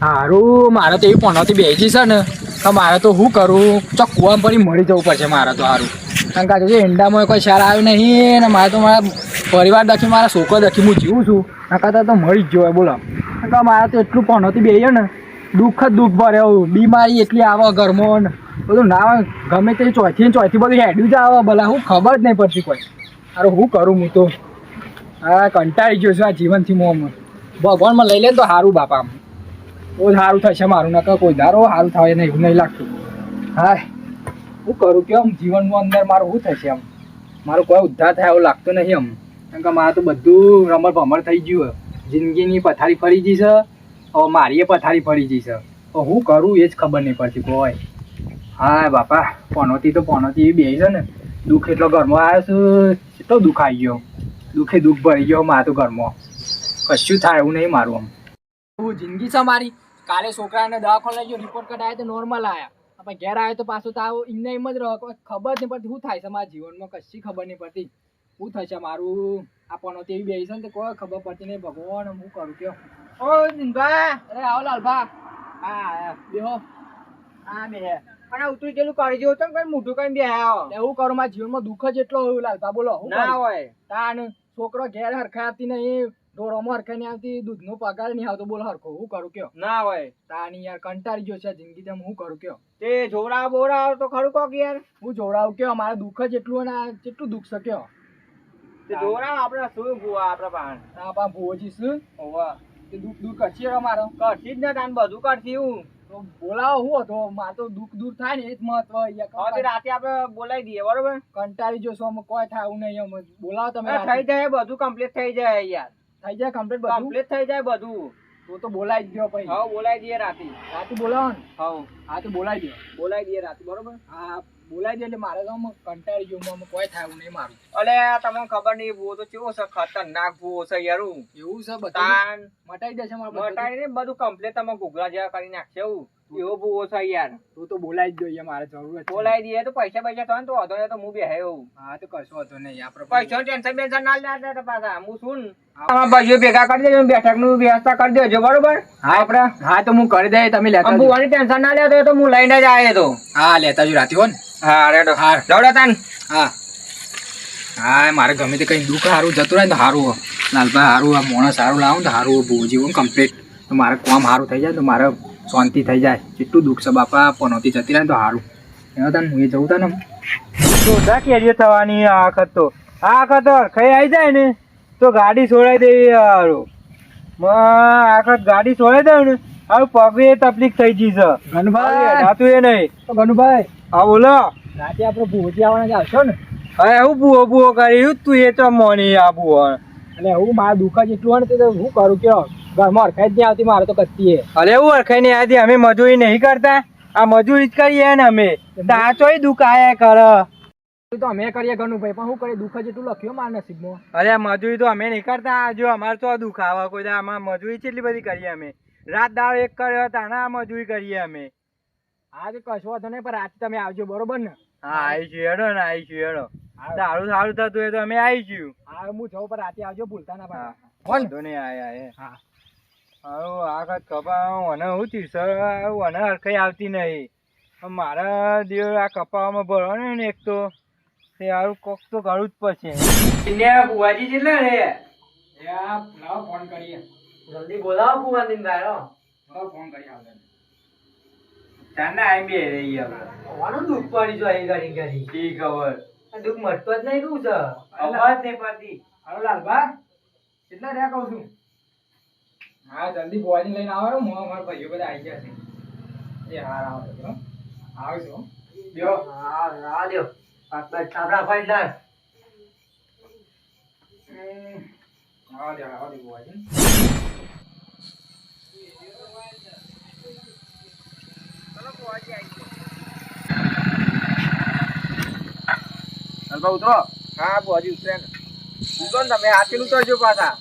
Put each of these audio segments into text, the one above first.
હારું મારે તો એવી પોનોથી બેસી છે ને તો મારે તો શું કરું ચોક કુવામાં પડી મળી જવું પડશે મારે તો સારું. કારણ કે આજે ઈંડામાં કોઈ શાર આવ્યું નહીં ને મારે તો મારા પરિવાર દખી મારા છોકરો દખી હું જીવું છું એના કરતાં તો મળી જ જોવાય બોલો. કારણ કે મારે તો એટલું પોનોથી બેસીએ ને દુઃખ જ દુઃખ ભરે બીમારી એટલી આવે ઘરમાં બધું ના ગમે તે ચોથી બધું હેડ્યું જ આવે ભલા હું ખબર જ નહીં પડતી કોઈ. અરે હું કરું હું તો હા કંટાળી ગયો છું આ જીવનથી મોં ભગવાનમાં લઈ લે તો સારું બાપા બહુ સારું થશે મારું નકર કોઈ ધારો સારું થાય નહીં એવું નહીં લાગતું. હા હું કરું કેમ જીવનમાં અંદર મારું શું થશે એમ મારું કોઈ ઉદ્ધાર થાય એવું લાગતું નહીં એમ. કારણ કે મારે તો બધું રમણ ભમણ થઈ ગયું જિંદગીની પથારી ફરી ગઈ છે. હવે મારી એ પથારી ફરી ગઈ છે તો હું કરું એ જ ખબર નહીં પડતી કોઈ. હા બાપા પોનોથી તો પોનોથી એવી બેસી છે ને દુઃખ એટલો ઘરમાં આવ્યો છું એટલો દુઃખ આવી ગયો દુઃખે દુઃખ ભરી ગયો મારે તો ઘરમાં કશું થાય એવું નહીં મારું આમ. હું જિંદગી છે મારી કાલે છોકરાને દવાખાને લઈ ગયો રિપોર્ટ કઢાયો તો નોર્મલ આવ્યા પછી ઘેર આવ્યો તો પાછું તો એમને એમ જ રહો ખબર નહીં પડતી શું થાય છે મારા જીવનમાં કશી ખબર નહીં પડતી શું થશે મારું આ પોનોથી એવી બેસી છે ને તો કોઈ ખબર પડતી નહીં ભગવાન હું કરું કયો. ઓ દિનભા અરે આવો લાલભા હા બેહો હા બે અને ઉતરી ગયેલું કરી જેવું તો કઈ મોઢું કઈ બે એવું કરું મારા જીવનમાં દુઃખ જ એટલો હોય લાલભા બોલો ના હોય તાન છોકરો ઘેર હરખાઈ આવતી નહીં ઢોરોમાં હરખાઈ નહીં આવતી દૂધનો પગાર નહીં આવતો બોલ હરખો હું કરું કયો ના હોય તાની યાર કંટાળી ગયો છે જિંદગી તેમ હું કરું કયો તે જોવડાવ બોવડાવ તો ખરું કોક યાર હું જોવડાવ કયો મારે દુઃખ જ એટલું અને કેટલું દુઃખ છે કયો તે જોવડાવ આપણે શું ભૂવા આપણા પાન ના પા ભૂવજી શું હોવા તે દુઃખ દૂર કરશે અમારો કરશી જ ને તાન બધું કરશી હું તો બોલાવો હું હતો મારે તો દુઃખ દૂર થાય ને એ જ મહત્વ હવે રાતે આપણે બોલાવી દઈએ બરોબર કંટાળી જોશો અમે કોઈ થાય એવું નહીં અમે બોલાવો તમે થઈ જાય બધું કમ્પ્લીટ થઈ જાય યાર થઈ જાય કમ્પ્લીટ બધું કમ્પ્લીટ થઈ જાય બધું તો બોલાવી દો પછી હા બોલાવી દઈએ રાતે બોલાવો ને હા તો બોલાવી દઈએ રાતે બરોબર હા બોલાવી દે એટલે મારે તો કંટાળી ગયો કોઈ થાય એવું નહીં મારું અલે તમને ખબર નહીં ભૂવો તો કેવો છે ખતરનાક ભૂવો છે યાર એવું છે બધા મટાઈ દેશે મારે મટાઈ ને બધું કમ્પ્લીટ તમે ઘૂઘરા જેવા કરી નાખશે એવું એવો ભૂવો છે યાર તું તો બોલાવી જ જોઈએ મારે જરૂર બોલાવી દઈએ તો પૈસા થાય ને તો વાંધો નહીં તો હું બે એવું હા તો કશો વાંધો નહીં આપણે પૈસા ટેન્શન ના લેતા પાછા હું શું ભાઈઓ ભેગા કરી દેજો બેઠક નું વ્યવસ્થા કરી દેજો બરોબર હા આપડે હા તો હું કરી દે તમે લેતા ભૂવાની ટેન્શન ના લેતો તો હું લઈને જ આવે તો હા લેતા જો રાતી હો ને હા રેડો હા દોડો તાન હા હા મારે ગમે તે કઈ દુઃખ સારું જતું રહે ને તો સારું લાલભાઈ સારું આ મોણસ સારું લાવું તો સારું ભૂજી કમ્પ્લીટ તો મારે કામ સારું થઈ જાય તો મારે શાંતિ થઈ જાય કેટલું દુઃખ છે બાપા પનોતી જતી રહે તો સારું એનો તાન હું એ જવું તા ને જોરદાર કેરીઓ થવાની આ વખત તો ખાઈ આવી જાય ને તો ગાડી છોડાઈ દેવી સારું આ વખત ગાડી છોડાઈ દઉં ને હવે પગે તકલીફ થઈ ગઈ છે ગનુભાઈ જાતું એ નહીં ગનુભાઈ હા બોલો રાતે આપણે ભૂજી આવવાના આવશો ને હવે હું ભૂવો કરી તું એ તો મોની આ ભૂવો એટલે હું મારા દુઃખ જ એટલું હોય ને તો હું કરું કયો ઘરમાં અરખાઈ જ નહીં આવતી મારે તો કચ્છી અરે એવું અરખાઈ નહીં આવતી અમે મજૂરી નહીં કરતા આ મજૂરી જ કરીએ ને અમે તાચોય દુઃખ આયા કર તો અમે કરીએ ઘણું ભાઈ પણ શું કરીએ દુઃખ જ એટલું લખ્યું મારા નસીબમાં અરે મજૂરી તો અમે નહીં કરતા જો અમારે તો દુઃખ આવે કોઈ આમાં મજૂરી કેટલી બધી કરીએ અમે રાત દાળ એક કર્યો તાના મજૂરી કરીએ અમે હા તો કશો વાંધો નહીં પણ રાતે તમે આવજો બરોબર ને હા આવીશું હેડો ને આવીશું હેડો સારું સારું થતું હોય તો અમે આવીશું હા હું જઉં પણ રાતે આવજો ભૂલતા ના પાડો વાંધો નહીં આયા હા હારું આખત કપા મને હું તીસ મને હરખાઈ આવતી નહીં મારા દેવ આ કપાવામાં ભરવાનું ને એક તો તે સારું કોક તો ઘણું જ પછી બુવાજી કેટલા રે ફોન કરીએ જલ્દી બોલાવો બુવાજી ફોન કરી આવે ચાંદા આઈ બે રહી હવે દુઃખ પડી જો અહીં ઘડી ઘડી ઠીક ખબર દુઃખ મટતો જ નહીં શું છે અવાજ નહીં પડતી હાલો લાલભા કેટલા રહ્યા કહું છું હા જલ્દી બોવાની લઈને આવો મારા ભાઈઓ બધા આવી ગયા છે એ હાર આવો આવજો લ્યો હા આ લ્યો પાછા છાબડા ફાઈલ લાવ આવો દે બોવાની ઉતરો હા બોજી ઉતરે ને ઉતરો ને તમે હાથી ઉતરજો પાછા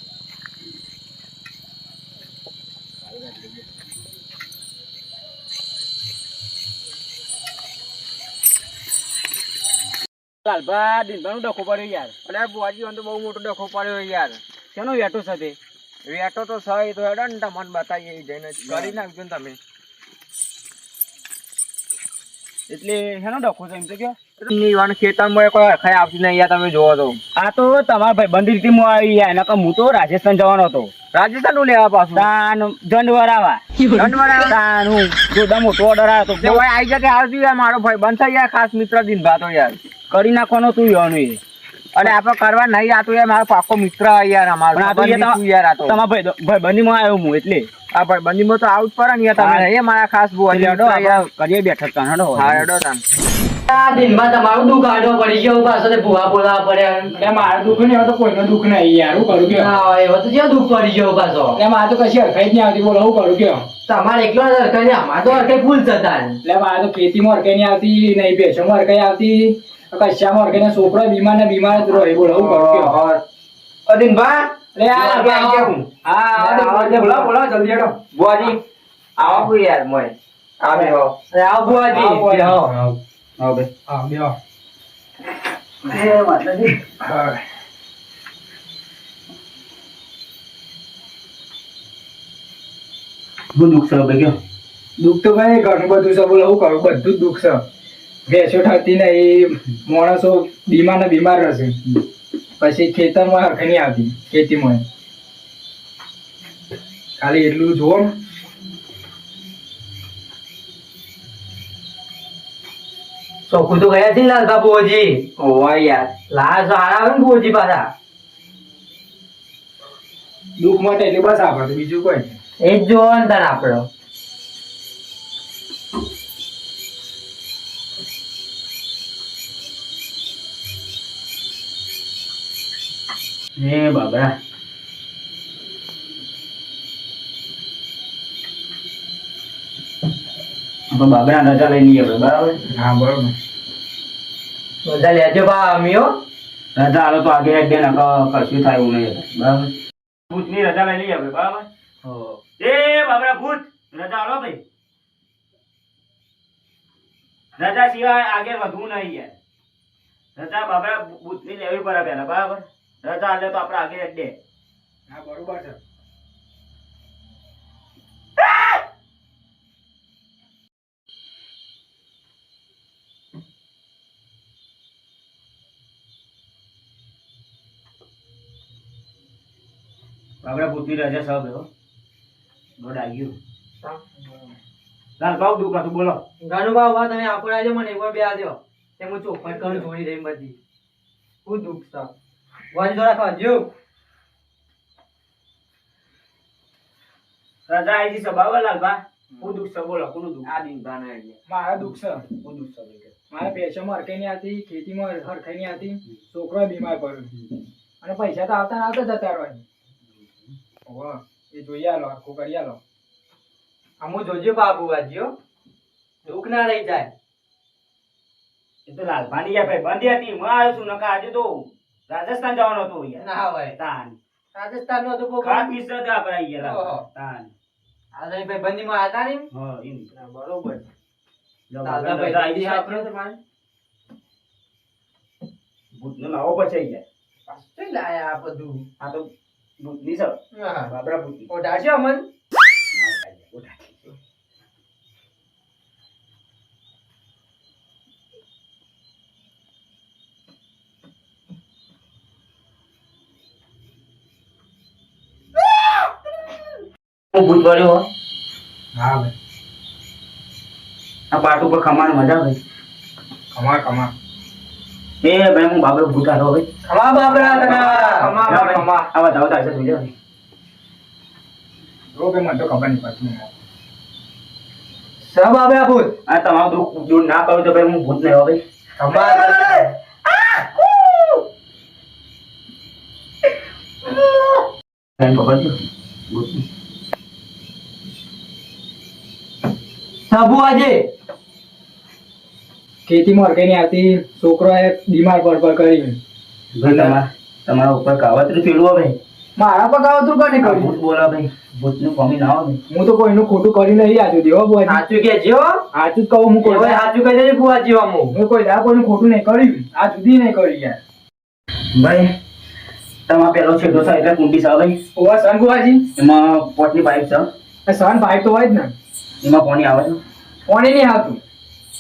લાલભા દિનભાઈ નું ડખો પડ્યો યાર અરે બોજી તો બહુ મોટો ડખો પડ્યો યાર શેનો વેટો સાથે વેટો તો સહી તો હેડો ને તમને બતાવીએ જઈને કરી નાખજો ને તમે. એટલે હેનો ડખો છે એમ તો કયો નીવાનું ખેતરમાં કોઈ અખાઈ આવતી નહીં યાર તમે જોવો તો. આ તો તમારા ભાઈ બંધી રીતે હું આવી યાર નકર હું તો રાજસ્થાન જવાનો હતો. રાજસ્થાન નું લેવા પાછું તાન દંડવરાવા તાન હું જોડા મોટો ઓર્ડર આવ્યો તો આવી જગ્યાએ આવતી યાર મારો ભાઈ બંધ થઈ યાર ખાસ મિત્ર દિન ભાતો યાર કરી નાખવાનો તું યાનું એ અને આપણે કરવા નહીં આતો યાર મારો પાકો મિત્ર યાર અમારો પણ આ તો યાર આ તો તમારા ભાઈ બંધીમાં આવ્યો હું એટલે આ ભાઈ બંધીમાં તો આવું જ પડે ને યાર તમે એ મારા ખાસ બહુ કરીએ બેઠક તાન હેડો. હા હેડો તાન. આ દિનમાં તમારું દુઃખ આડો પડી ગયો પાછો તે ભૂવા બોલાવા પડ્યા એટલે મારું દુઃખ નહીં, હવે તો કોઈનું દુઃખ નહીં યાર, હું કરું કયો? હા એવો તો જ્યાં દુઃખ પડી ગયો પાછો એટલે મારે તો કશી હરખાઈ જ નહીં આવતી, બોલો હું કરું કયો? તમારે એકલો જ હરખાઈ ને અમારે તો હરખાઈ ફૂલ જતા એટલે મારે તો ખેતીમાં હરખાઈ નહીં આવતી, નહીં ભેંસોમાં હરખાઈ આવતી, કશામાં હરખાઈ ને છોકરો બીમાર ને બીમાર જ રહે, બોલો હું કરું કયો? અદિનભા એટલે હા બોલાવો બોલાવો જલ્દી હેડો. બુઆજી આવો કોઈ યાર મોય આવે હો આવો બુઆજી આવો. હા ભાઈ હા બેહો. હા. હું દુઃખ છે ભાઈ કયો? દુઃખ તો ભાઈ ઘણું બધું છે, બોલો હું કરું? બધું જ દુઃખ છે. ભેંસો ઠરતી નહીં, માણસો બીમાર ને બીમાર રહેશે, પછી ખેતરમાં હરખાઈ નહીં આવતી, ખેતીમાં ખાલી એટલું જોવો ને. ચોખ્ખું તો ગયા છે ને લાલભા બુઆજી. ઓવા યાર લાલ સારા આવે ને બુઆજી પાછા દુઃખ માટે એટલે બસ આપણે બીજું કોઈ નહીં. એ જ જોવો ને તાર આપડો એ બાબરા આપણે બાબરા રજા લઈ લઈએ બરાબર. હા બરોબર. બધા લેજો બા અમીઓ રજા આલો તો આગળ એક બે નકર કશું થાય એવું નહીં બરાબર. ભૂતની રજા લઈ લઈએ આપણે બરાબર. એ બાબરા ભૂત રજા આલો ભાઈ. રજા સિવાય આગળ વધવું નહીં યાર. રજા બાબરા ભૂતની લેવી પડે પહેલા બરાબર. રજા આલે તો આપણે આગળ એક દે. હા બરોબર છે. બાબરા ભૂતની રજા સબ હો ગોડ આવ્યું. ચાલ કહું દુઃખ હતું બોલો. ઘણું બા તમે આખો રાજો મને એકવાર બે આજો તે હું ચોખવટ કરું જોડી રહી બધી હું દુઃખ છે વાજી થોડા ખાજો રજા આવી છે બાબા લાલબા. હું દુઃખ છે બોલો કોનું દુઃખ? આ દિન ભાને મારા દુઃખ છે. હું દુઃખ છે ભાઈ. મારે ભેંસોમાં હરખાઈ નહીં આવતી, ખેતીમાં હરખાઈ નહીં આવતી, છોકરો બીમાર પડ્યો અને પૈસા તો આવતા ને આવતા જતા રહે. ઓહો, એ જોઈ આલો, આખું કરી આલો. આમું જોજો બાબુ વાજીઓ દુઃખ ના રહી જાય. એ તો લાલભાની યાર ભાઈ બંધી હતી. હું આવ્યો છું નકા આજે તો રાજસ્થાન જવાનો હતો યાર. ના હોય તાન રાજસ્થાન નો તો બહુ ખાસ મિત્ર હતા આપણે અહીં યાર. ઓહો. તાન આ ભાઈ બંદી માં હતા ને હા એમ બરોબર દાદા ભાઈ ભાઈ દીદી આપણે આપણે તમારે ભૂતનો લાવો પછી યાર. પાછું લાયા આ બધું આ તો ભૂતની સર હા બાબરા ભૂતની ઓઢાશે અમન હું ભૂત વાળ્યો હો. હા ભાઈ. આ પાટ ઉપર ખમાણ મજા ભાઈ. કમા કમા. એ ભાઈ હું બાબરા ભૂત આવ્યો ભાઈ. ખમા બાબરા ખમા ના ભાઈ, આવા જાવ તો આજે જોઈ લો. જો ભાઈ મને તો ખબર નહીં પડતી. સબ બાબરા ભૂત આ તમારું દુઃખ દૂર ના કરું તો ભાઈ હું ભૂત નહીં હો ભાઈ. ખમા એમ પકડજો ભૂતની. સબુ આજે ખેતીમાં હરખાઈ નહીં આવતી, છોકરો એ બીમાર પડ કરી. ભાઈ તમારા ઉપર કાવતરું ફેરવો ભાઈ. મારા પર કાવતરું કોને આ કર્યું? ભૂત બોલા ભાઈ. ભૂતનું કોમી ના આવે ભાઈ. હું તો કોઈનું ખોટું કરી નહીં આજુ દેવો બુઆજી. સાચું કે જો સાચું જ કહું, હું કોઈ કોઈ સાચું કહી દેજે બુઆજી અમુ હું કોઈ દા કોઈનું ખોટું નહીં કર્યું, આ સુધી નહીં કર્યું યાર. ભાઈ તમારા પેલો છેડો છે એટલે કુંડી છે ભાઈ. ઓવા સન બુવાજી એમાં પોટની પાઇપ છે. સન ભાઈ તો હોય જ ને એમાં પાણી આવે છે. પાણી નહીં આવતું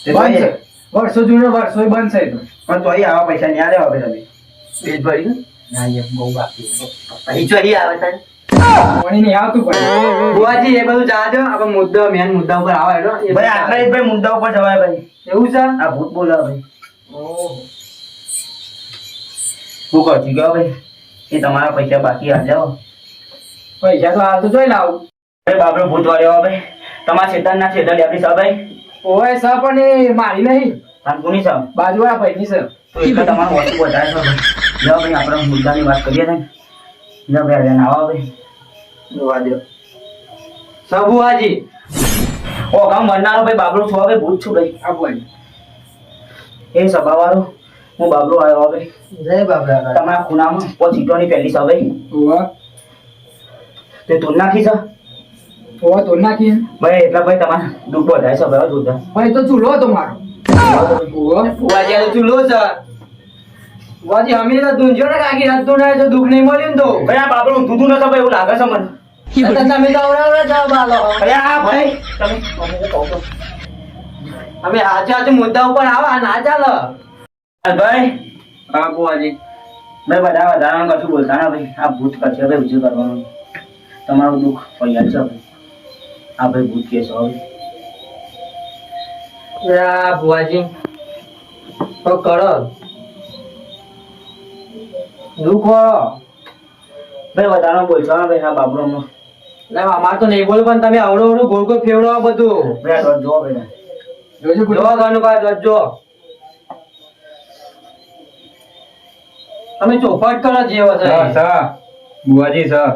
તે બંધ તો છે વર્ષો જૂનો વર્ષો બંધ છે તો પણ તો અહીં આવા પૈસા નહીં આલે હવે તમે. પેટ ભરી ના એ બહુ બાકી છે. અહીં ચોરી આવે તારે પાણી નહીં આવતું પણ બુવાજી એ બધું જવા દો આપણે મુદ્દા મેન મુદ્દા ઉપર આવે હેડો. એ ભાઈ આટલા જ ભાઈ મુદ્દા ઉપર જવાય ભાઈ. એવું છે આ ભૂત બોલાવે ભાઈ. ઓહો શું કહું છું કે ભાઈ એ તમારા પૈસા બાકી આ જાઓ. પૈસા તો હાલ તો જોઈ લાવું ભાઈ બાપરો ભૂત વાળ્યો ભાઈ. તમારા શેતાનના શેતાન આપણી સા ભાઈ. ઓય સર પણ એ મારી નહીં તાનકુની સા. બાજુવાળા ભાઈની સર તો એટલે તમારું વસ્તુ વધારે છે ભાઈ. જાઓ ભાઈ આપણે મુદ્દાની વાત કરીએ ને. જાઓ ભાઈ આજે નાવા ભાઈ. જોવા દો સબુવાજી ઓ ગામ વરનારો ભાઈ બાબરો છો ભાઈ ભૂત છું ભાઈ. આ ભાઈ એ સભાવાળો હું બાબરો આવ્યો ભાઈ. જય બાબરા તમારા ખૂણામાં પોચ ઈંટોની પહેલી સા ભાઈ. ઓવા તે તું નાખી છે ઓવા તો નાખીએ ભાઈ એટલા ભાઈ તમારે દુઃખ વધારે છે ભાઈ જોતા. ભાઈ તો ચૂલો હતો મારો ઓવા બુવાજી આ તો ચૂલો છે બુવાજી અમે તો દુંજો ને કાકી રાત તું ના જો દુઃખ નહીં મળ્યું ને તો ભાઈ આ બાબરો ઊંધું નતો ભાઈ એવું લાગે છે મને. તમે તો અવડાવડા જવાબ આલો ભાઈ આ ભાઈ તમે કહો તો. અમે હાચા હાચું મુદ્દા ઉપર આવા ના ચાલો ભાઈ હા બુવાજી ભાઈ બધા વધારાનું કશું બોલતા ના ભાઈ. આ ભૂત કરશે ભાઈ ઉજ્જુ કરવાનું. તમારું દુઃખ ફરિયાદ છે ભાઈ. આ ભાઈ ભૂત કે છે હવે. આ બુવાજી તો કરો દુઃખ વાળો ભાઈ વધારાનું બોલશો હા ભાઈ. આ બાબરોમાં ના અમાર તો નહીં બોલું પણ તમે અવડો અવડું ગોળ ગોળ ફેવડો બધું ભાઈ આ દોઢ જોવો ભાઈ. જોજો બોલો જોવા ગાનું કા જો તમે ચોખવટ કરો જેવો છે બુવાજી સર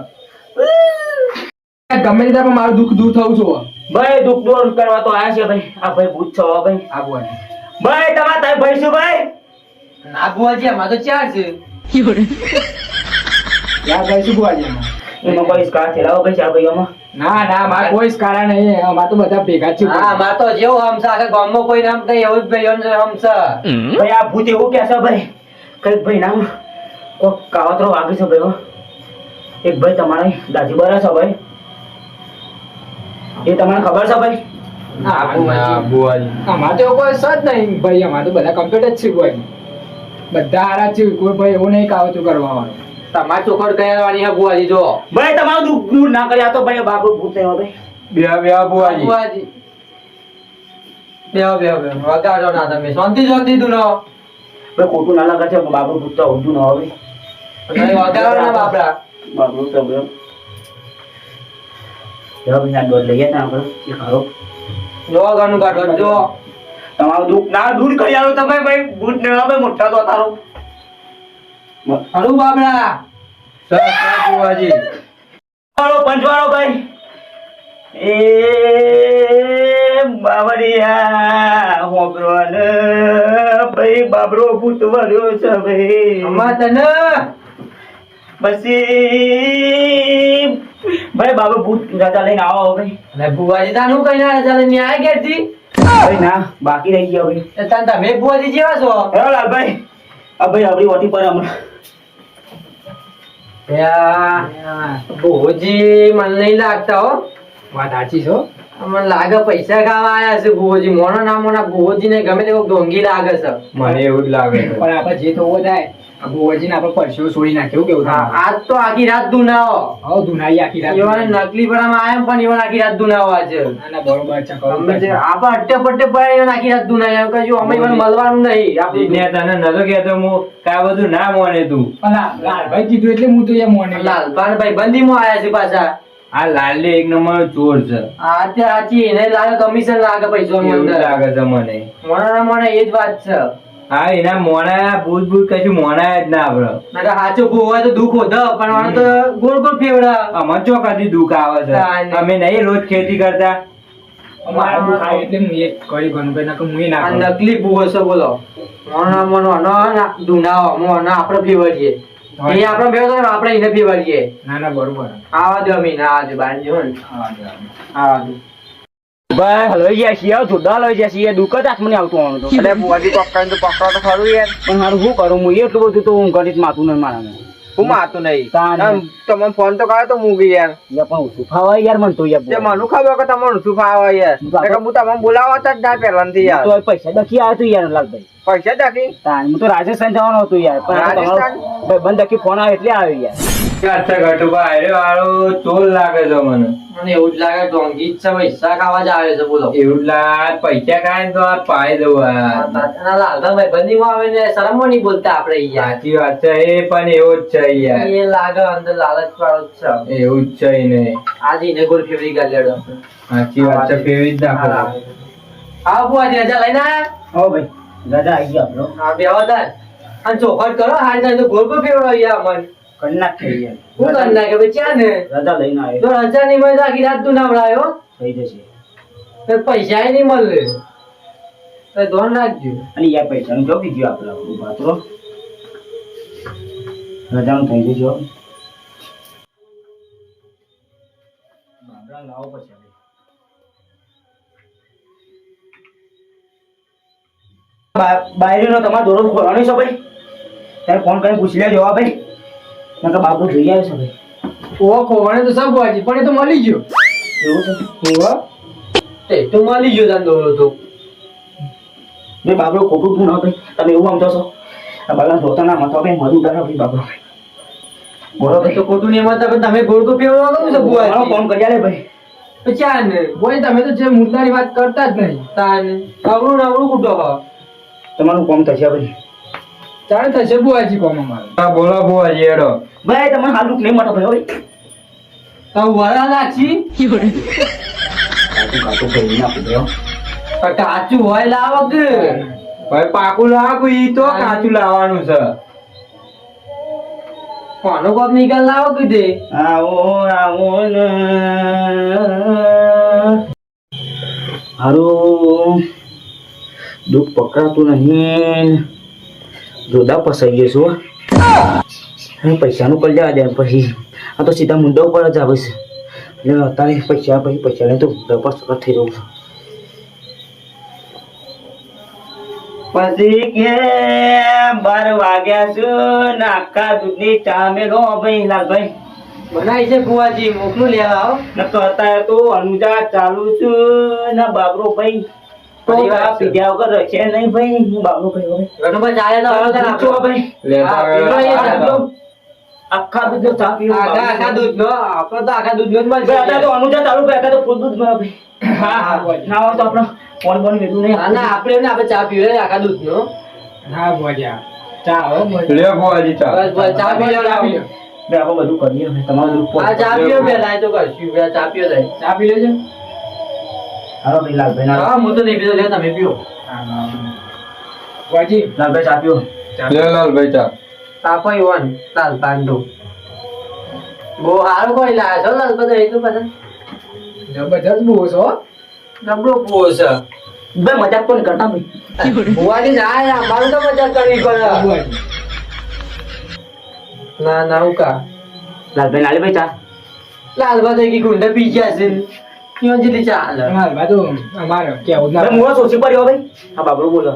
ગમે તે પણ મારું દુઃખ દૂર થવું જોવા ભાઈ દુઃખ દૂર કરવા તો આયા છે ભાઈ. આ ભાઈ ભૂત છો હો ભાઈ. આ ભાઈ ભાઈ તમારા તારી ભાઈ શું ભાઈ. ના બુવાજી અમાર તો ચાર છે યાર ભાઈ શું બોવાજી એમાં? એમાં કોઈ સ્કાર થયેલા ભાઈ ચાર ભાઈઓમાં. ના ના મારે કોઈ જ કારણ નહીં અમારે તો બધા ભેગા જ છે હા અમાર તો જેવું હમસા આખા ગામમાં કોઈ નામ કઈ એવું જ ભાઈઓને હમસા ભાઈ આ ભૂત એવું કે છે ભાઈ કઈક ભાઈ નામ કોક કાવતરો વાગે છે ભાઈ હો. એક ભાઈ તમારે દાજી બરા છે ભાઈ. એ તમને ખબર છે ભાઈ. ના બુવાજી અમારે તો એવું કોઈ સજ નહીં ભાઈ અમારે તો બધા કમ્પ્લીટ જ છે ભાઈ બધા હારા જ છે કોઈ ભાઈ એવું નહીં કાવતું કરવા વાળું તમાર ચોખવટ કરવાની હે બુવાજી જો ભાઈ તમારું દુઃખ દૂર ના કર્યા તો ભાઈ બાપુ ભૂત થયો ભાઈ. બે બુવાજી બુવાજી બેહો વગાડો ના તમે શાંતિ શાંતિ તું નો ભાઈ ખોટું ના લાગે છે બાપુ ભૂત તો હોતું ન હોય. વગાડો ના બાપડા બાપુ તો ભાઈ જો ભાઈ આ દોડ લઈએ ને આપણે એ ખરો. જોવા ગાનું કાઢો જો તમારું દુઃખ ના દૂર કરી આલો તમે ભાઈ ભૂત ને ભાઈ મોટા તો તારો. હરું બાપડા સર બુવાજી વાળો પંચવાળો ભાઈ. એ બાબરિયા હોબરો ને ભાઈ બાબરો ભૂત વર્યો છે ભાઈ. અમાર તને પછી ભાઈ બાબુ ભૂત રાજા લઈને આવો ભાઈ. અને બુવાજી તાનું કઈ ના ચાલે ન્યાય ઘેરથી ભાઈ ના બાકી રહી ગયા ભાઈ. તાન તમે બુવાજી જેવા છો હેલો લાલભાઈ આ ભાઈ આપણી ઓટી પર હમણાં બુવાજી મને નહીં લાગતા હો વાત સાચી છો મને લાગે પૈસા ખાવા આયા છે બુવાજી મોનો ના મોના બુવાજી ને ગમે તેવો ઢોંગી લાગે છે મને એવું જ લાગે છે પણ આપણે જે થવો થાય આ ભુવાજીને આપણે પરસેવો છોડી નાખ્યો કેવું હા, થાય આજ તો આખી રાત દુનાવો હવે ધુનાઈ આખી રાત એવાને નકલી પડામાં આયા પણ એવાને આખી રાત દુનાવો આજે ના ના બરોબર છે ખરું અમે જે આપણે અટ્ટે પટ્ટે પડ્યા એવાને આખી રાત દુનાય એમ કહેજો અમે એવાને મળવાનું નહીં આપણે તને નતો કેતો હું કા બધું ના મોને તું પણ લાલભાઈ કીધું એટલે હું તો એ મોને લાલભાઈ બંદીમાં આયા છે પાછા આ લાલે એક નંબર ચોર છે આ તે સાચી એને લાગે કમિશન લાગે પૈસાનું એવું અંદર લાગે છે મને મોના ના મોના એ જ વાત છે હા એના મોના ભૂત ભૂત કશું મોના જ ના આપડે નકર હાચો ગોવા તો દુઃખ હોત પણ મને તો ગોળ ગોળ ફેવડા અમર ચોકાથી દુઃખ આવે છે અમે નહીં રોજ ખેતી કરતા મારા દુઃખ આવે એટલે હું એ કરી ગણભાઈ ના હું એ ના આ કરું. નકલી ભૂવો છે બોલો મોના મોનો ધુનાવો મોનો આપણે ફેવડીએ એ આપણે ફેવડો આપણે એને ફેવડીએ ના ના બરોબર આવા દો અમી ના આવા દો બાર જો ને આવા દો ભાઈ હલવાઈ ગયા છીએ જોરદાર હલવાઈ ગયા છીએ દુઃખ જ હાથમાં નહીં આવતું આનું તો. બુવાજી પકડાય તો પકડો તો ખરું યાર પણ હારું શું કરું હું એટલું બધું તો હું ગણિત માથું નહીં મારા હું મારતો નહીં તાન. તમે ફોન તો કર્યો તો મૂકી યાર યાર પણ ઓછું ફાવાય યાર મને તો યાર તે મને ખબર કે તમને શું ફાવે યાર એટલે હું તમને બોલાવવા જ ના પહેલાથી યાર તો પૈસા દખી આવ્યો તું યાર લાલભાઈ પૈસા દાખી તાન હું તો રાજસ્થાન જવાનો હતો યાર પણ આ તો રાજસ્થાન? તમારો ભાઈબંધ દખી ફોન આવ્યો એટલે આવ્યો યાર ચોર લાગે છે મને મને એવું જ લાગે ડોંગી જ છે પૈસા ખાવા જ આવે છે બોલો એવું જ લાગે પૈસા ખાય ને તો આ પાઈ દઉં આ. તાતાના લાલભાઈ બંધીમાં આવે ને શરમમાં નહીં બોલતા આપણે યાર સાચી વાત છે એ પણ એવું જ છે યાર એ લાગે અંદર લાલચ વાળો જ છે એવું જ છે ને આજે એને ગોલ ફેવરી ગાલેડો આપણે સાચી વાત છે ફેરવી જ નાખો આવો બુઆજી રજા લઈને આયા? હો ભાઈ દાદા આવી ગયો આપણો હા બેહો તાર અને ચોખટ કરો હાલ તો ગોલ પર ફેવરો યાર મન કરી નાખે યાર હું કરી નાખે ભાઈ ચા ને રજા લઈને આવ્યો તો રજા નહીં મળે તો આખી રાત તું નાવડાયો થઈ જશે તો પૈસા નહીં મળે તો ધોન રાખજો અને યાર પૈસાનું જો કીધું આપણે ઉભા તો રજાનું થઈ જજો બાબરા લાવો પછી આપણે. બાયરીનો તમારો દોરો ખોલવાનો છે ભાઈ ત્યારે ફોન કરીને પૂછી લેજો હા ભાઈ નકર બાબરો જોઈ આવ્યો છે ભાઈ ઓ ખોવાને તો સબ બુઆજી પણ એ તો મળી ગયો એવું છે હોવા તે તો મળી ગયો તને દોરો તો ભાઈ બાબરો ખોટું તું ના ભાઈ તમે એવું સમજો છો આ બાબરા ધોતા ના મતો ભાઈ મધુ ઉડાડો ભાઈ બાબરો બોલો ભાઈ તો ખોટું નહીં એમાં તો તમે ગોળ તો ફેવરો કહું છો મારો બુઆજી ફોન કરી આલે ભાઈ તો ચા ને બોય તમે તો જે મુદ્દાની વાત કરતા જ નહીં તાન નવરું નવરું કૂટો હા તમારું કામ થશે ભાઈ ચાલે થશે બુઆજી કોમ અમારે હા બોલો બોલ હેડો ભાઈ તમે હાલ રૂપ નહીં મોટો ભાઈ ભાઈ તો વરા નાખી કાચું કાચું ભાઈ ના પૂછ્યો કાચું હોય લાવો કે ભાઈ પાકું લાવું ઈ તો કાચું લાવવાનું છે કોનો કોક નિકાલ લાવો કે દે આવો આવો ને હારું દુઃખ પકડાતું નહીં જોદા ફસાઈ ગયો છું હવે પૈસાનું કરી દેવા દે પછી આ તો સીધા મુંડા ઉપર જ આવે છે એટલે અત્યારે પૈસા લઈને તો ડબલ સકટ થઈ રહ્યું છું પછી કે 12 વાગ્યા છું ને આખા દૂધની ચા મેલો ભાઈ લાલભાઈ બનાવી છે બુઆજી મોકલું લેવા આવો નકર અત્યારે તો અનુજા ચાલુ છું ને બાબરો ભાઈ પરિવાર પીધા વગર રહેશે નહીં ભાઈ હું બાબરો ભાઈ હવે ઘણું ચાલે તો હવે તાર પૂછો ભાઈ લેતા હા, આખા દૂધનો ચા પીવો આખા દૂધ નો આપણો તો આખા દૂધ નો જ ભાઈ અત્યારે તો અનુજા ચાલુ ભાઈ અત્યારે તો ફૂલ દૂધ મળે ભાઈ હા ના હોય તો આપણે ફોન બોન વેચવું નહીં ના ના આપણે ને આપણે ચા પીવે આખા દૂધ નો હા બુઆજી ચા હો બુઆજી લે બોવાજી ચા બસ બસ ચા પી લો ચા પી લો. ભાઈ આપણે બધું કરીએ ભાઈ તમારું દૂધ આ ચા પીઓ પેલા એ તો કરશું પેલા ચા પીઓ થાય ચા પી લેજો હાલો ભાઈ લાલભાઈ ના હા હું તો નહીં પીતો લે તમે પીઓ બુઆજી લાલભાઈ ચા પીવો લે લાલભાઈ ચા આપો યુવાન લાલ પાંડો બહુ સારું કોઈ લાવે છો લાલ બધો એક પાછા જબરજસ્ત બહુ છો નબળો પોસ ભાઈ મજાક તો નહીં કરતા ભાઈ બુઆજી ના અમારું તો મજા કરવી પડે બુઆજી ના ના હું કા લાલભાઈ લાલે ભાઈ ચા લાલ બધો એક ગુંડા પી ગયા છે ક્યાં જેટલી ચાલે અમારે બાજુ અમારે કેવું ના ભાઈ મોડો સોચી પડ્યો ભાઈ હા બાબરો બોલો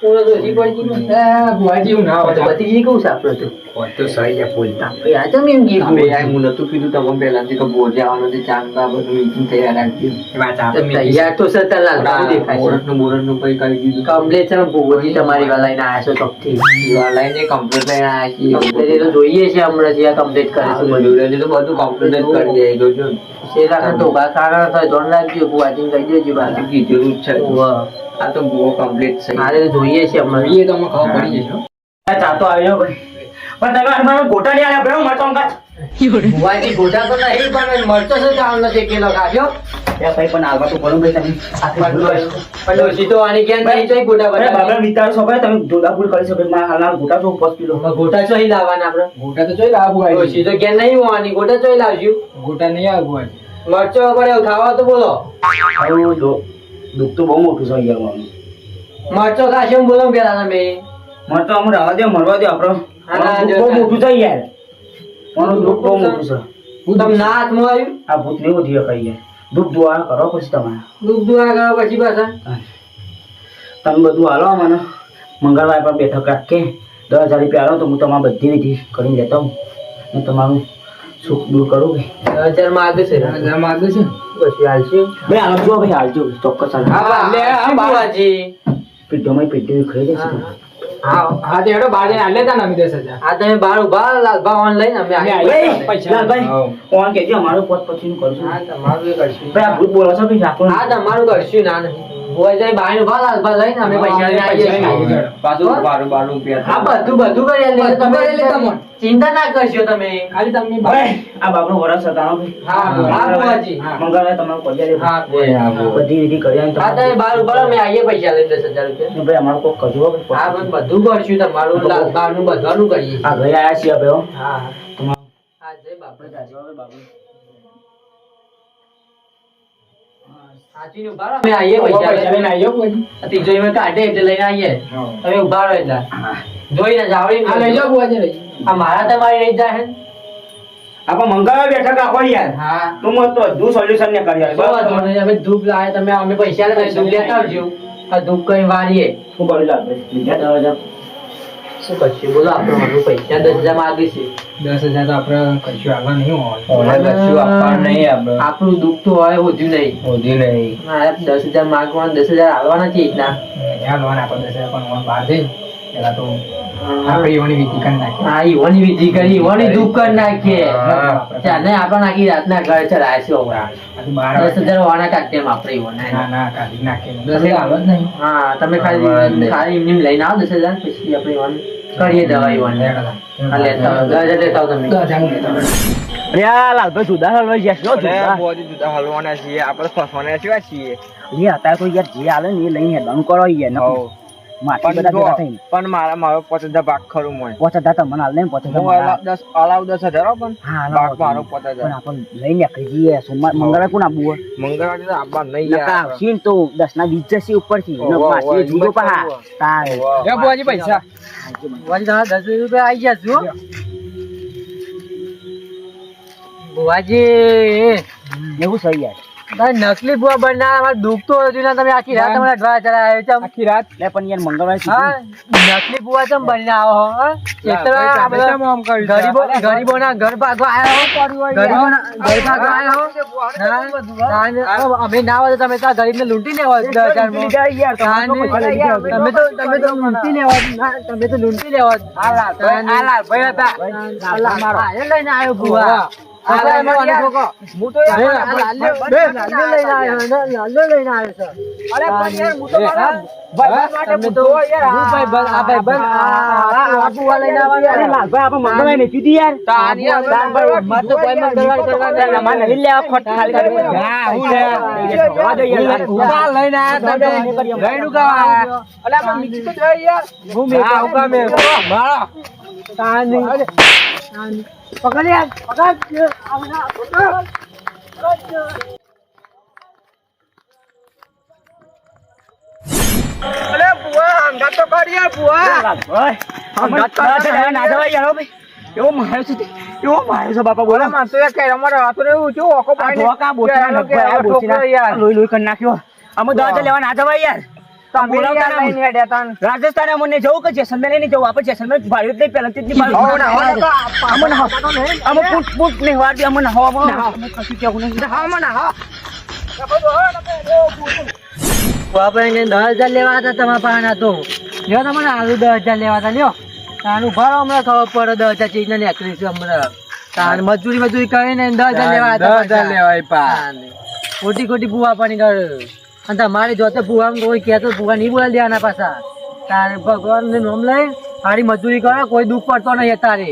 પૂરો તો હજી પડી ગયું ને. બુઆજી હું ના તો હોય બધી ગઈ કહું છે આપણે તો તો સહી છે બોલતા ભાઈ આ તમે એમ કીધું યાર હું નતું કીધું તમે પહેલાથી તો બોલ જવાનું છે ચાંદા બધું મીટિંગ તૈયાર રાખજો વાત આપણે તૈયાર તો છે તલાલ બધું દેખાય છે મોરતનું કઈ કરી દીધું કમ્પ્લેટ છે ભૂગોજી તમારી વાલા લઈને આવ્યા છો ચોકથી લઈને કમ્પ્લીટ લઈને આવ્યા છીએ કમ્પ્લેટ તો જોઈએ છે હમણાં જે કમ્પ્લીટ કરે છે બધું જોડે તો બધું કમ્પ્લીટ જ કરી દે જોજો શેરા તો કાકા થાય ધોન રાખજો ભુવાજી કહી દેજો બાકી કીધેલું જ છે આ તો બહુ કમ્પ્લીટ છે મારે તો જોઈએ છે હમણાં એ તો અમને ખબર પડી જશે ચા તો આવ્યો ભાઈ પણ તમે અમારો ગોટા નહીં આવ્યા ભાઈ મરતો અંગાત ભુવાજી ગોટા તો નહીં પણ મળતો છે ચાવલ નથી કેલો ખાજો એ ભાઈ પણ આવવા તો બોલો ભાઈ તમે પણ ડોશી તો આની ક્યાં નહીં જોઈ ગોટા અરે બનાવી બાબરા વિચારો છો ભાઈ તમે જોડા ભૂલ કરી શકો મારા હાલના ગોટા તો 5 કિલો ગોટા ચોઈ લાવવાના આપણે ગોટા તો જોઈ લાવ ડોશી બુઆજી તો ક્યાં નહીં હોવાની ગોટા ચોઈ લાવજો ગોટા નહીં આવે બુઆજી મરચો પડે ખાવા તો બોલો આવું દુઃખ તો બહુ મોટું છે યાર મારું મરચો ખાશો એમ બોલો પેલા તમે મને તો આમ રહેવા દે મરવા દે આપણો હા, દુઃખ બહુ મોટું છે યાર મારું દુઃખ બહુ મોટું છે તમને ના હાથમાં આવ્યું આ ભૂત ને એવું થયું કઈ યાર દુઃખ દુઆ કરો પછી તમારે દુઃખ દુઆ કરવા પછી પાછા તમે બધું હાલો મને મંગળવાર પર બેઠક રાખીએ 10,000 રૂપિયા આલો તો હું તમારી બધી વિધિ કરીને લેતો આવું ને તમારું સુખ દૂર કરું કે 10,000 માંગે છે માગે છે પછી હાલશે ભાઈ હાલજો ભાઈ હાલજો ચોક્કસ હાલજો હા બાબાજી પીઠોમાં પીઠી ખાઈ લેશે હા તે હેડો બાર જઈને આલે તા ને અમે 10,000 આ તમે બાર ઉભા લાલભા ઓનલાઈન અમે પૈસા ભાઈ કોણ કેજો અમારું પોત પછીનું કરશું હા તમારું એ કરશું ભાઈ આ ભૂત બોલો છો ભાઈ રાખો હા તમારું કરશું ના નહીં હોય જાય બાર ઉભા લાલભા લઈને અમે પૈસા લઈને આવીએ પાછું બારું પહેર હા બધું કરી લે તમે ચિંતા ના કરશો તમે ખાલી તમે ભાઈ આ બાપનો વરસ હતા ભાઈ હા બાબાજી મંગળવારે તમારું પૈસા લે હા બધી વિધિ કરી હા તમે બાર ઉભા રહો, અમે આવીએ પૈસા લઈને 10,000 રૂપિયા ભાઈ અમારું કોઈ કરજો ભાઈ હા પણ બધું કરશું તમારું લાલભાનું બધાનું કરીએ આ ઘરે આયા છીએ ભાઈ હો. હા તમારું હા જય બાપા સાચીને ઉભા રહો, અમે આવીએ પૈસા પૈસા લઈને આવ્યો પછી આ ત્રીજો ઈમે કાઢે એટલે લઈને આવીએ તમે ઉભા રહો એટલે જોઈને જાવડી આ લઈ જાઓ બુઆજી લઈ આ મારા તમારી રહી જાય હે? આપણે મંગળવારે બેઠક રાખો યાર હા તું મત તો દુ સોલ્યુશન ને કરી શું વાંધો નહીં, અમે ધૂપ લાવે તમે અમે પૈસા લે ધૂપ લેતા આવજો આ ધૂપ કઈ વારીએ શું કરી લાવ બીજા 10,000 શું કરશું બોલો આપણે મારું પૈસા 10,000 માંગે છે 10,000 તો આપણે કશું આગળ નહીં હોય કશું આપવાનું નહીં આપણે આપણું દુઃખ તો હોય હોતું નહીં હોતી નહીં મારે 10,000 માંગવાના 10,000 હાલવાના છે રીતના યાર લોન આપણે 10,000 પણ લોન બહાર જઈ પેલા તો આપણે એવાની વિધિ કરી નાખી હા ઈવાની વિધિ કરી ઈવાની દુઃખ કરી નાખીએ ચાલે આપણે આખી રાતના ઘર ચલાય છે હમણાં. આથી બહાર 10,000 વાના કાઢીએ એમ આપણે ઈવાના. ના ના કાઢી નાખીએ 10,000 હાલો જ નહીં હા તમે ખાલી એમને લઈને આવો 10,000 પછી આપણે ઈવાન કરીએ દવા ઈવાન હા લેતા આવો. 10,000 લેતા આવો તમે 10,000 લેતા અરે આ લાલભાઈ જુદા હલવાઈ ગયા છો જુદા બહુ જુદા હલવાના છીએ આપણે ફસવાના છીએ છીએ એ હતા તો યાર જે હાલે ને એ લઈને હેડવાનું કરો યાર નકર માટી બધા ભેગા થઈને પણ મારો 50,000 ભાગ ખરું મોય 50,000 તો મને હાલ નહીં 50,000 હું અલાવ 10,000 હો પણ હા ભાગ મારો પણ 50,000 આપણે લઈને નીકળી જઈએ સોમવાર મંગળવારે કોણ આપવું હોય મંગળવારે તો આપવા નહીં નકા યાર આવશે ને તો 10 ના 20 જશે ઉપરથી ઓહો, માસી ઓહો, જુદો પહા તાર લે બુઆજી પૈસા બુવાજી તમારા 10 રૂપિયા આવી ગયા છો બુવાજી એવું છે યાર નકલી બુવા બનાવવા મારે દુઃખ તો હતું ને તમે આખી રાત હમણાં અઠવા ચલાવ્યો છે આખી રાત લે પણ યાર મંગળવારે હા નકલી બુવા તમે બનાવો હો હા? ખેતરમાં આ બધા ગરીબોના ઘર ભાગવા આવ્યા હો ગરીબોના ઘર ભાગવા આવ્યા હો હા? અમે ના હોય તો તમે તો આ ગરીબને લૂંટી લેવા 10,000 માં. તમે તો લૂંટી લેવા તમે તો લૂંટી લેવા આ લઈને આવ્યો બુવા બાપા બોલો લોહી કરી નાખ્યો અમે 10,000 લેવા ના જવાય યાર રાજસ્થાન અમને જવું કે જેસલમેર નહીં જવું આપણે જેસલમેર ભાડ્યું જ નહીં પહેલાથી જ નહીં આપણે 10,000 લેવા હતા તમારા પાસે તો લ્યો તમને આલુ 10,000 લેવા હતા લ્યો તાનું ભાડો હમણાં ખબર પડે 10,000 ચીજ ને નીકળી છે હમણાં તાન મજૂરી કરીને 10,000 લેવા હતા 10,000 લેવાય પા ખોટી બુવા પાણી કર અને તમારે જોતે બુવા કોઈ કહેતો બુવા નહીં બોલાવી દેવાના પાછા તારે ભગવાન નું નામ લઈ સારી મજૂરી કરો કોઈ દુઃખ પડતો નહીં તારે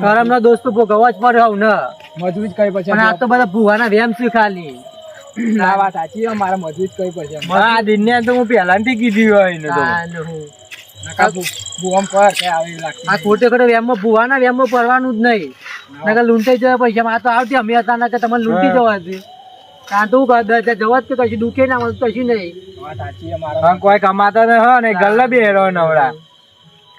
કરમ નો દોસ્તો ભોગવવા જ પડે હવે ને મજૂરી જ કરી પછી પણ આ તો બધા ભુવાના વેમ છે ખાલી ના વાત સાચી અમારે મજૂરી જ કરી પછી આ દિનને તો હું પહેલાથી કીધી હોય ને તો બુઆમ પર કે આવી લાગતી આ ખોટે ખોટે વેમમાં ભુવાના વેમમાં પડવાનું જ નહીં નકર લૂંટાઈ જવા પૈસા આ તો આવતી અમે હતા ને કે તમને લૂંટી જવા હતી ત્યાં તો જવા જ કે કશું દુખે ના મળતું કશું નહીં વાત સાચી અમારે કોઈ કમાતા ન હો ને ગલ્લા બી હેરો નવડા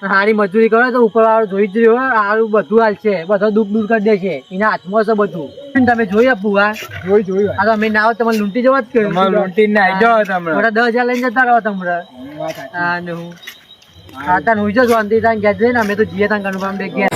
સારી મજૂરી કરો તો ઉપર વાળો જોઈ જ રહ્યો સારું બધું હાલ છે બધો દુઃખ દૂર કરી દે છે એના હાથમાં છે બધું તમે જોઈ ભુવા જોયું આ તો અમે ના આવો તમને લૂંટી જવા જ કે લૂંટીને આવી જાઓ તમે મોટા 10,000 લઈને જતા રહો તમને વાત સાચી હા ને હું હા તાન હુઈ જો શાંતિ તાન ઘેર જઈને અમે તો જીએ તાન કનુભાઈ બે ઘેર